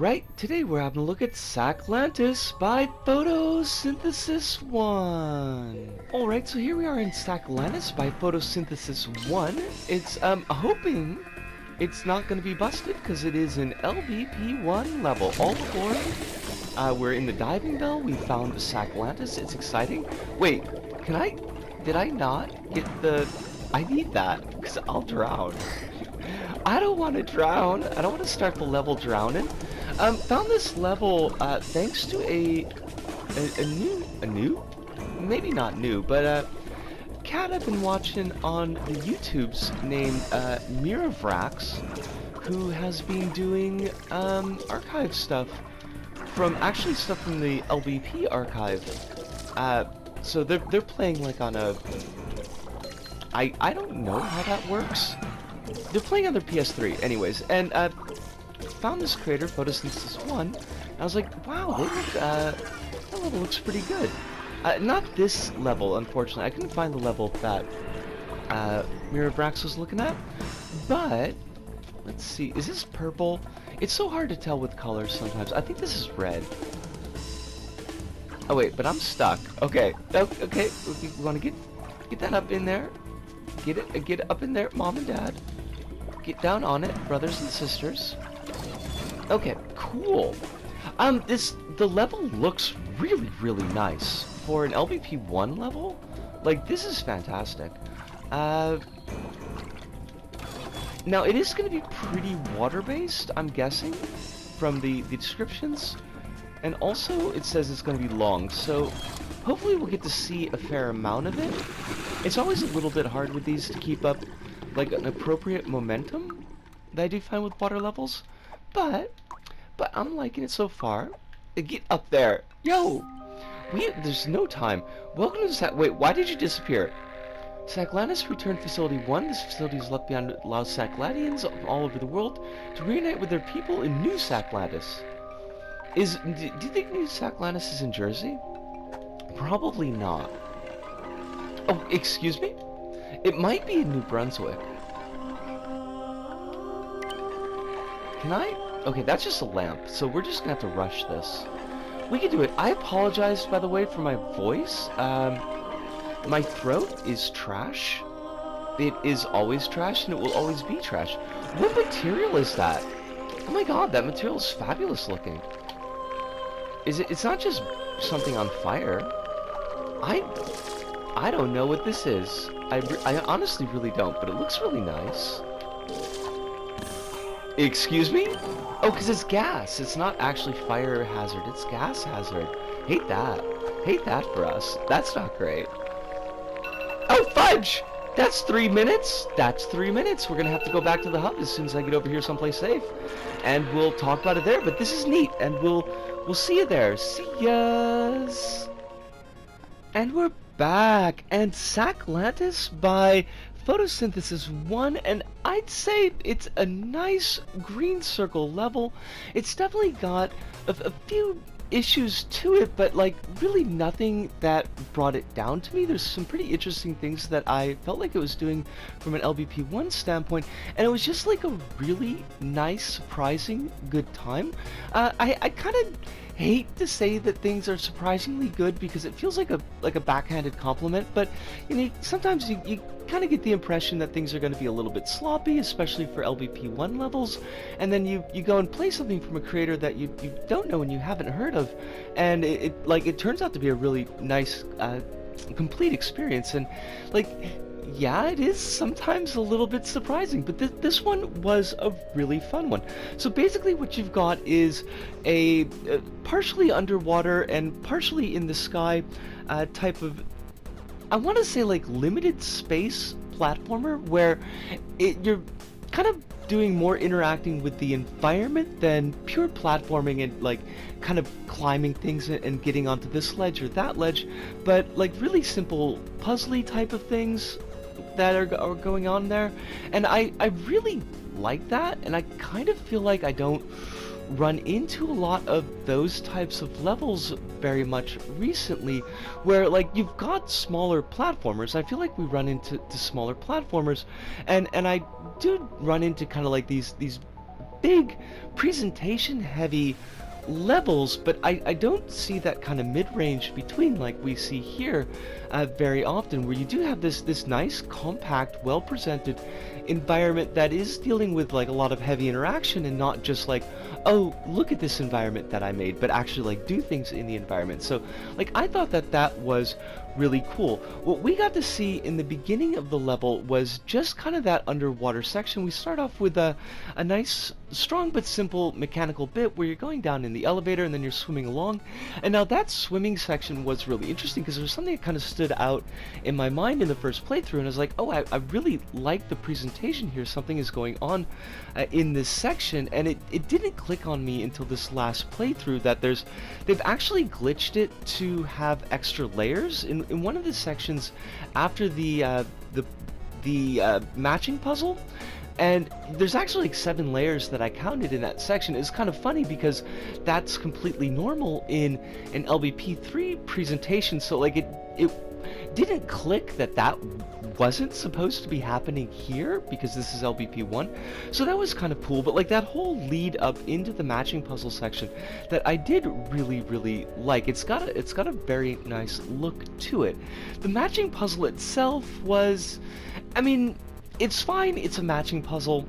Alright, today we're having a look at Sacklantis by Photosynthesis 1. Alright, so here we are in Sacklantis by Photosynthesis 1. It's, hoping it's not going to be busted, because it is an LBP 1 level. All aboard. We're in the diving bell. We found Sacklantis. It's exciting. Wait, did I not get the... I need that, because I'll drown. I don't want to drown. I don't want to start the level drowning. Found this level thanks to a new, maybe not new, but a cat I've been watching on the YouTubes named Miravrax, who has been doing archive stuff from stuff from the LBP archive. So they're playing like on a I don't know how that works. They're playing on their PS3, anyways, and found this creator, Photosynthesis 1, and I was like, wow, that level looks pretty good. Not this level, unfortunately. I couldn't find the level that Miravrax was looking at, but let's see, is this purple? It's so hard to tell with colors sometimes. I think this is red. Oh wait, but I'm stuck. Okay, okay, we want to get that up in there. Get it up in there, Mom and Dad. Get down on it, brothers and sisters. Okay, cool. The level looks really nice for an LBP 1 level. Like, this is fantastic. Now it is going to be pretty water-based, I'm guessing, from the descriptions, and also it says it's going to be long. So hopefully we'll get to see a fair amount of it. It's always a little bit hard with these to keep up like an appropriate momentum that I do find with water levels, but I'm liking it so far. Get up there, yo! There's no time. Welcome to wait, why did you disappear? Sacklantis returned Facility 1. This facility is left behind to allow Sacklantians all over the world to reunite with their people in New Sacklantis. Do you think New Sacklantis is in Jersey? Probably not. Oh, excuse me? It might be in New Brunswick. Can I? Okay, that's just a lamp, so we're just gonna have to rush this. We can do it. I apologize, by the way, for my voice. My throat is trash. It is always trash, and it will always be trash. What material is that? Oh my god, that material is fabulous looking. It's not just something on fire. I don't know what this is. I honestly really don't, but it looks really nice. Excuse me? Oh, because it's gas. It's not actually fire hazard. It's gas hazard. Hate that. Hate that for us. That's not great. Oh, fudge! That's 3 minutes. That's 3 minutes. We're going to have to go back to the hub as soon as I get over here someplace safe. And we'll talk about it there. But this is neat. And we'll see you there. See yas. And we're back. And Sacklantis by Photosynthesis 1, and I'd say it's a nice green circle level. It's definitely got a few issues to it, but like really nothing that brought it down to me. There's some pretty interesting things that I felt like it was doing from an LBP 1 standpoint, and it was just like a really nice, surprising, good time. I kind of hate to say that things are surprisingly good because it feels like a backhanded compliment, but you know, sometimes you kind of get the impression that things are going to be a little bit sloppy, especially for LBP 1 levels, and then you go and play something from a creator that you don't know and you haven't heard of, and it turns out to be a really nice complete experience. And like, yeah, it is sometimes a little bit surprising, but this one was a really fun one. So basically what you've got is a partially underwater and partially in the sky type of, I want to say like limited space platformer, where you're kind of doing more interacting with the environment than pure platforming and like kind of climbing things and getting onto this ledge or that ledge, but like really simple puzzly type of things that are going on there. And I really like that, and I kind of feel like I don't run into a lot of those types of levels very much recently, where like you've got smaller platformers. I feel like we run into smaller platformers, and I do run into kind of like these big presentation heavy levels, but I don't see that kind of mid-range between like we see here very often, where you do have this nice, compact, well-presented environment that is dealing with like a lot of heavy interaction and not just like, oh, look at this environment that I made, but actually like do things in the environment. So like I thought that was really cool. What we got to see in the beginning of the level was just kind of that underwater section. We start off with a nice, strong but simple mechanical bit where you're going down in the elevator and then you're swimming along. And now that swimming section was really interesting because there was something that kind of stood out in my mind in the first playthrough, and I was like, oh, I really like the presentation here. Something is going on in this section, and it didn't click on me until this last playthrough that they've actually glitched it to have extra layers in one of the sections after the matching puzzle. And there's actually like 7 layers that I counted in that section. It's kind of funny because that's completely normal in an LBP3 presentation. So like it didn't click that wasn't supposed to be happening here because this is LBP1. So that was kind of cool. But like that whole lead up into the matching puzzle section that I did really like. It's got a very nice look to it. The matching puzzle itself was, I mean, it's fine, it's a matching puzzle.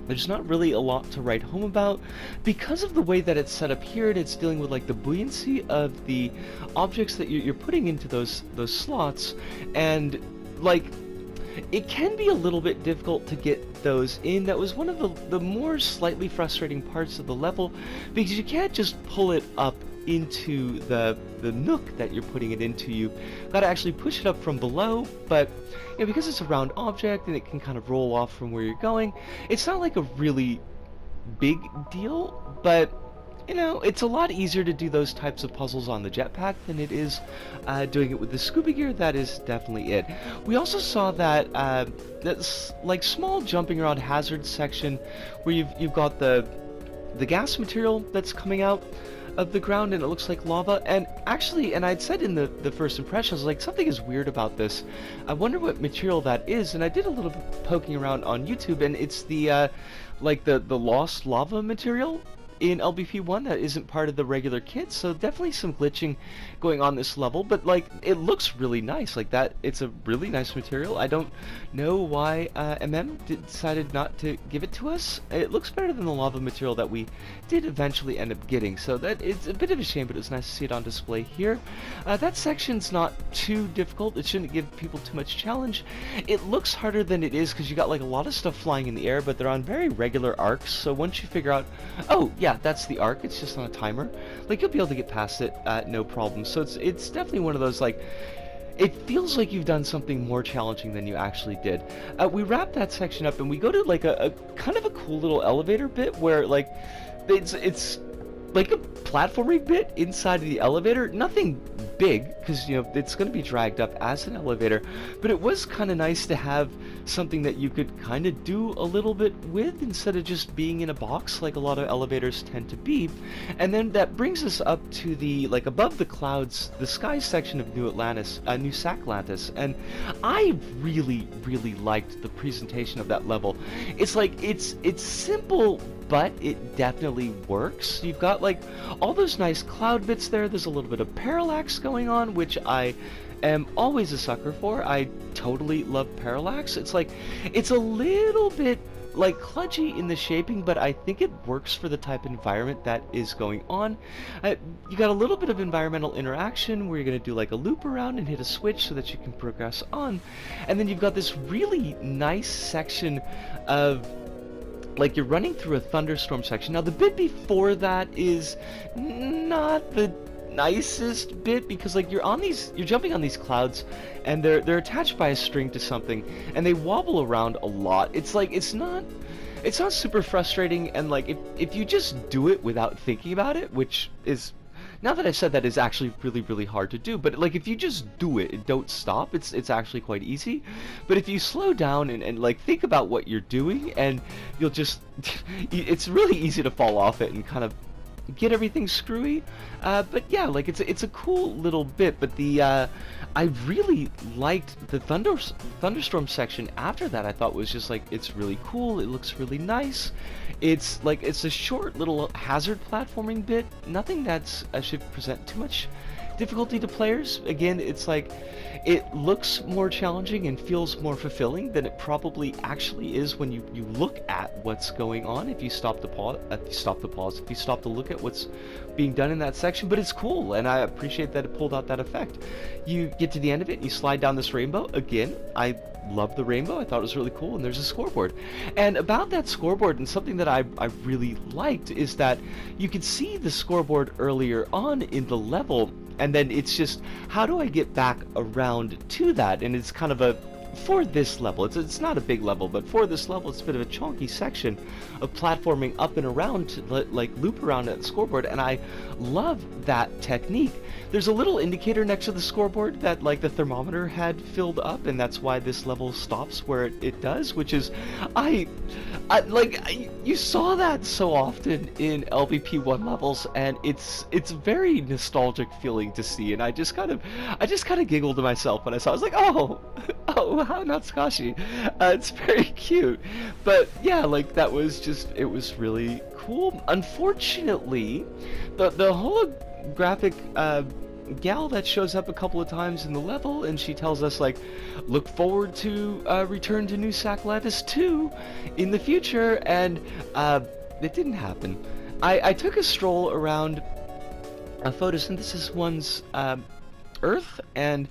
There's not really a lot to write home about because of the way that it's set up here, and it's dealing with like the buoyancy of the objects that you're putting into those slots, and like it can be a little bit difficult to get those in. That was one of the more slightly frustrating parts of the level because you can't just pull it up into the nook that you're putting it into. You got to actually push it up from below, but you know, because it's a round object and it can kind of roll off from where you're going, it's not like a really big deal. But you know, it's a lot easier to do those types of puzzles on the jetpack than it is doing it with the scuba gear. That is definitely it. We also saw that that's like small jumping around hazard section where you've got the gas material that's coming out of the ground and it looks like lava. And actually, and I'd said in the first impressions, like, something is weird about this. I wonder what material that is, and I did a little bit poking around on YouTube, and it's the like the lost lava material in LBP1 that isn't part of the regular kit. So definitely some glitching going on this level, but like it looks really nice. Like that, it's a really nice material. I don't know why decided not to give it to us. It looks better than the lava material that we did eventually end up getting, so that it's a bit of a shame, but it's nice to see it on display here. That section's not too difficult. It shouldn't give people too much challenge. It looks harder than it is because you got like a lot of stuff flying in the air, but they're on very regular arcs. So once you figure out, oh yeah, that's the arc, it's just on a timer, like you'll be able to get past it no problem. So it's definitely one of those, like, it feels like you've done something more challenging than you actually did. We wrap that section up and we go to like a kind of a cool little elevator bit where like it's like a platforming bit inside of the elevator. Nothing big, because you know it's going to be dragged up as an elevator, but it was kind of nice to have something that you could kind of do a little bit with instead of just being in a box like a lot of elevators tend to be. And then that brings us up to the, like, above the clouds, the sky section of New Sacklantis, and I really liked the presentation of that level. It's like it's simple, but it definitely works. You've got like all those nice cloud bits there. There's a little bit of parallax going on, which I am always a sucker for. I totally love parallax. It's like, it's a little bit like kludgy in the shaping, but I think it works for the type of environment that is going on. You got a little bit of environmental interaction where you're going to do like a loop around and hit a switch so that you can progress on. And then you've got this really nice section of, like, you're running through a thunderstorm section. Now the bit before that is not the nicest bit, because like you're jumping on these clouds and they're attached by a string to something and they wobble around a lot. It's like it's not super frustrating, and like if you just do it without thinking about it, which is, now that I've said that, is actually really hard to do, but like if you just do it and don't stop, it's actually quite easy. But if you slow down and like think about what you're doing, and you'll just it's really easy to fall off it and kind of get everything screwy. But yeah, like it's a cool little bit. But I really liked the thunderstorm section after that. I thought was just like, it's really cool. It looks really nice. It's like, it's a short little hazard platforming bit. Nothing that's should present too much difficulty to players. Again, it's like, it looks more challenging and feels more fulfilling than it probably actually is when you look at what's going on. If you stop to look at what's being done in that section. But it's cool, and I appreciate that it pulled out that effect. You get to the end of it, and you slide down this rainbow. Again, I love the rainbow. I thought it was really cool, and there's a scoreboard. And about that scoreboard, and something that I really liked, is that you could see the scoreboard earlier on in the level, and then it's just, how do I get back around to that? And it's kind of a, for this level, it's not a big level, but for this level, it's a bit of a chunky section of platforming up and around to like loop around at the scoreboard, and I love that technique. There's a little indicator next to the scoreboard that like the thermometer had filled up, and that's why this level stops where it does, which is, you saw that so often in LBP 1 levels, and it's very nostalgic feeling to see, and I just kind of giggled to myself when I saw it. I was like, oh, how natsukashi. It's very cute. But yeah, like that was just, it was really cool. Unfortunately, the holographic gal that shows up a couple of times in the level, and she tells us like, look forward to return to New Sacklantis 2 in the future, and it didn't happen. I took a stroll around Photosynthesis 1's Earth, and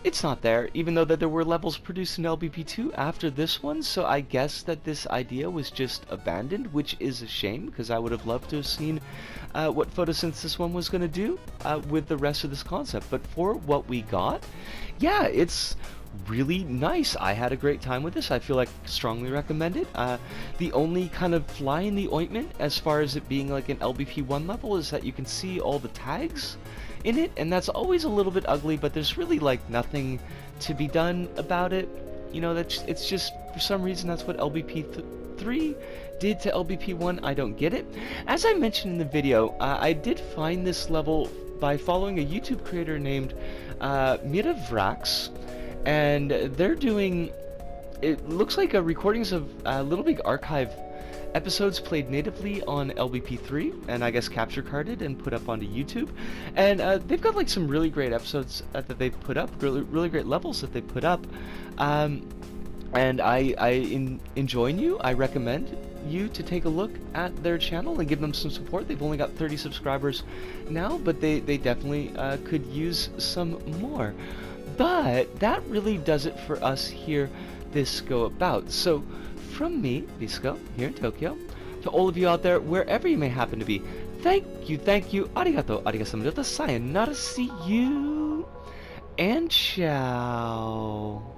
it's not there, even though that there were levels produced in LBP2 after this one, so I guess that this idea was just abandoned, which is a shame, because I would have loved to have seen what Photosynthesis 1 was going to do with the rest of this concept. But for what we got, yeah, it's really nice. I had a great time with this. I feel like strongly recommend it. The only kind of fly in the ointment as far as it being like an LBP 1 level is that you can see all the tags in it, and that's always a little bit ugly, but there's really like nothing to be done about it. You know, it's just, for some reason, that's what LBP 3 did to LBP 1. I don't get it. As I mentioned in the video, I did find this level by following a YouTube creator named Miravrax, and they're doing, it looks like recordings of Little Big Archive episodes played natively on LBP3, and I guess capture carded and put up onto YouTube. And they've got like some really great episodes that they've put up, really great levels that they put up. And I enjoin you, I recommend you to take a look at their channel and give them some support. They've only got 30 subscribers now, but they definitely could use some more. But that really does it for us here this go about. So from me, Bisco, here in Tokyo, to all of you out there, wherever you may happen to be, thank you, arigato, sayonara, see you, and ciao.